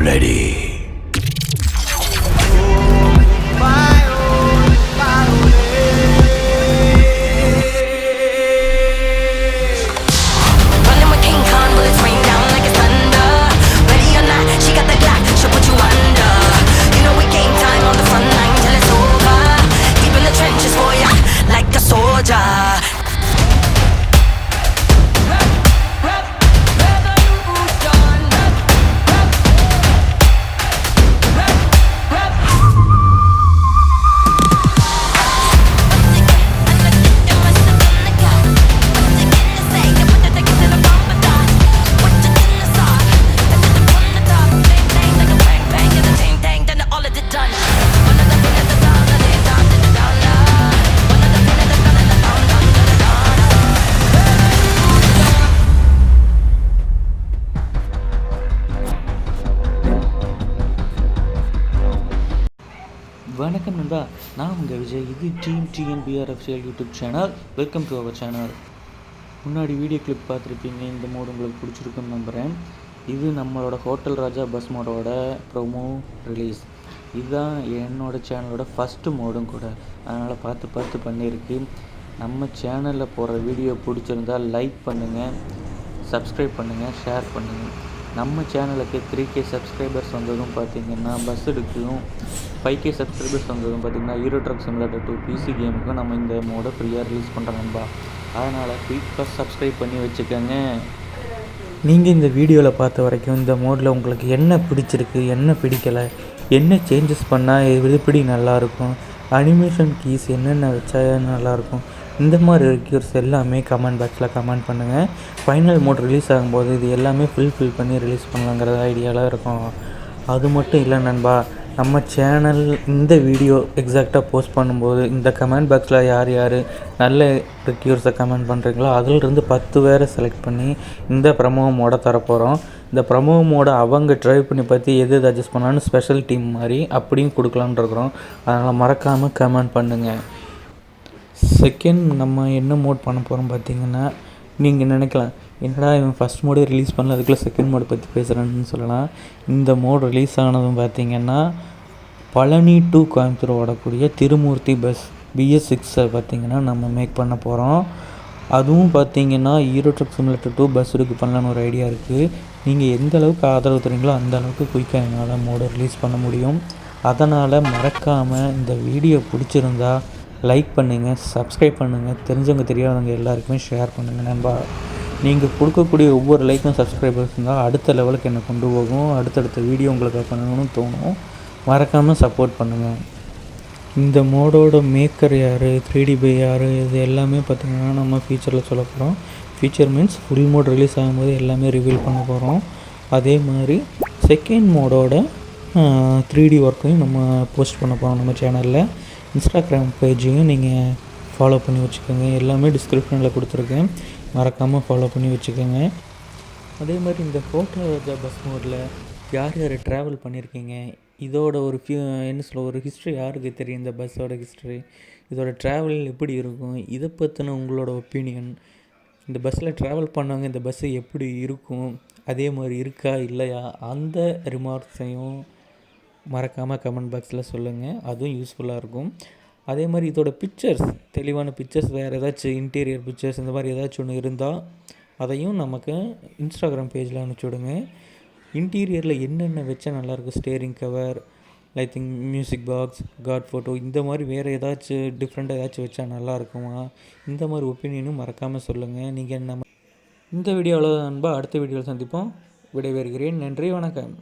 ready. வணக்கம் நண்பா, நான் உங்கள் விஜய். இது team TNPR official YouTube channel. Welcome to our channel. முன்னாடி வீடியோ கிளிப் பார்த்துருப்பீங்க. இந்த மோடு உங்களுக்கு பிடிச்சிருக்குன்னு நம்புகிறேன். இது நம்மளோட ஹோட்டல் ராஜா பஸ் மோடோட ப்ரோமோ ரிலீஸ். இதுதான் என்னோடய சேனலோட ஃபஸ்ட்டு மோடும் கூட, அதனால் பார்த்து பண்ணியிருக்கு. நம்ம சேனலில் போடுற வீடியோ பிடிச்சிருந்தால் லைக் பண்ணுங்கள், சப்ஸ்கிரைப் பண்ணுங்கள், ஷேர் பண்ணுங்கள். நம்ம சேனலுக்கு 3K சப்ஸ்கிரைபர்ஸ் வந்ததும் பார்த்திங்கன்னா பஸ் எடுக்கும், 5K சப்ஸ்கிரைபர்ஸ் வந்ததும் பார்த்திங்கன்னா ஹீரோ ட்ரக் சிமுலேட்டர் 2 பிசி கேமுக்கும் நம்ம இந்த மோடை ஃப்ரீயாக ரிலீஸ் பண்ணுறோம் நண்பா. அதனால் குயிக்காக சப்ஸ்கிரைப் பண்ணி வச்சுக்கோங்க. நீங்கள் இந்த வீடியோவில் பார்த்த வரைக்கும் இந்த மோடில் உங்களுக்கு என்ன பிடிச்சிருக்கு, என்ன பிடிக்கலை, என்ன சேஞ்சஸ் பண்ணால் எப்படி நல்லாயிருக்கும், அனிமேஷன் கீஸ் என்னென்ன வச்சா நல்லாயிருக்கும், இந்த மாதிரி ரிவ்யூஸ் எல்லாமே கமெண்ட் பாக்ஸில் கமெண்ட் பண்ணுங்கள். ஃபைனல் மோட் ரிலீஸ் ஆகும்போது இது எல்லாமே ஃபில் பண்ணி ரிலீஸ் பண்ணலாங்கிற ஐடியாவில் இருக்கும். அது மட்டும் இல்லை நண்பா, நம்ம சேனல் இந்த வீடியோ எக்ஸாக்டாக போஸ்ட் பண்ணும்போது இந்த கமெண்ட் பாக்ஸில் யார் நல்ல ரிவ்யூஸை கமெண்ட் பண்ணுறீங்களோ அதிலிருந்து 10 பேரை செலக்ட் பண்ணி இந்த ப்ரமோ மோடை தரப்போகிறோம். இந்த ப்ரமோ மோடை அவங்க ட்ரை பண்ணி பார்த்து எது அட்ஜஸ்ட் பண்ணாலும் ஸ்பெஷல் டீம் மாதிரி அப்படியும் கொடுக்கலான்னு இருக்கிறோம். அதனால் மறக்காமல் கமெண்ட் பண்ணுங்கள். செகண்ட் நம்ம என்ன மோட் பண்ண போகிறோம் பார்த்திங்கன்னா, நீங்கள் நினைக்கலாம் என்னடா இவன் ஃபஸ்ட் மோடே ரிலீஸ் பண்ணல அதுக்குள்ளே செகண்ட் மோடை பற்றி பேசுகிறேன்னு சொல்லலாம். இந்த மோட் ரிலீஸ் ஆனதும் பார்த்திங்கன்னா பழனி டு கோயம்புத்தூர் ஓடக்கூடிய திருமூர்த்தி பஸ் BS6 பார்த்திங்கன்னா நம்ம மேக் பண்ண போகிறோம். அதுவும் பார்த்திங்கன்னா ஹீரோ ட்ரக் சிமுலேட்டர் 2 பஸ் எடுக்க பண்ணலான்னு ஒரு ஐடியா இருக்குது. நீங்கள் எந்த அளவுக்கு ஆதரவு தரீங்களோ அந்த அளவுக்கு குயிக்காக என்னால் மோடை ரிலீஸ் பண்ண முடியும். அதனால் மறக்காமல் இந்த வீடியோ பிடிச்சிருந்தா லைக் பண்ணுங்கள், சப்ஸ்கிரைப் பண்ணுங்கள், தெரிஞ்சவங்க தெரியாதவங்க எல்லாருக்குமே ஷேர் பண்ணுங்கள் நண்பா. நீங்கள் கொடுக்கக்கூடிய ஒவ்வொரு லைக்கும் சப்ஸ்கிரைபர்ஸ் இருந்தால் அடுத்த லெவலுக்கு என்னை கொண்டு போகும். அடுத்தடுத்த வீடியோ உங்களுக்கு பண்ணணும்னு தோணும். மறக்காமல் சப்போர்ட் பண்ணுங்கள். இந்த மோடோட மேக்கர் யார், 3D பை யார், இது எல்லாமே பார்த்திங்கன்னா நம்ம ஃபியூச்சரில் சொல்ல போகிறோம். Future means full mode release ஆகும்போது எல்லாமே ரிவீல் பண்ண போகிறோம். அதே மாதிரி செகண்ட் மோடோட 3D ஒர்க்கையும் நம்ம போஸ்ட் பண்ண போகிறோம் நம்ம சேனலில். இன்ஸ்டாகிராம் பேஜையும் நீங்கள் ஃபாலோ பண்ணி வச்சுக்கோங்க. எல்லாமே டிஸ்கிரிப்ஷனில் கொடுத்துருக்கேன், மறக்காமல் ஃபாலோ பண்ணி வச்சுக்கோங்க. அதே மாதிரி இந்த ஹோட்டல் ராஜா பஸ் மோடில் யார் ட்ராவல் பண்ணியிருக்கீங்க, இதோட ஒரு ஒரு ஹிஸ்ட்ரி யாருக்கு தெரியும், இந்த பஸ்ஸோட ஹிஸ்ட்ரி, இதோட ட்ராவல் எப்படி இருக்கும், இதை பற்றின உங்களோட ஒப்பீனியன், இந்த பஸ்ஸில் ட்ராவல் பண்ணவங்க இந்த பஸ்ஸு எப்படி இருக்கும், அதே மாதிரி இருக்கா இல்லையா, அந்த ரிமார்க்ஸையும் மறக்காமல் கமெண்ட் பாக்ஸில் சொல்லுங்கள். அதுவும் யூஸ்ஃபுல்லாக இருக்கும். அதே மாதிரி இதோட பிக்சர்ஸ், தெளிவான பிக்சர்ஸ், வேறு ஏதாச்சும் இன்டீரியர் பிக்சர்ஸ் இந்த மாதிரி ஏதாச்சும் ஒன்று இருந்தால் அதையும் நமக்கு இன்ஸ்டாகிராம் பேஜில் அனுப்பிச்சி விடுங்க. இன்டீரியரில் என்னென்ன வச்சா நல்லாயிருக்கும், steering cover, lighting, music box, god photo, இந்த மாதிரி வேறு ஏதாச்சும் டிஃப்ரெண்ட்டாக ஏதாச்சும் வச்சா நல்லாயிருக்குமா, இந்த மாதிரி ஒப்பீனியனும் மறக்காமல் சொல்லுங்கள். நீங்கள் நம்ம இந்த வீடியோவில் நண்பா அடுத்த வீடியோவில் சந்திப்போம். விடைபெறுகிறேன். நன்றி, வணக்கம்.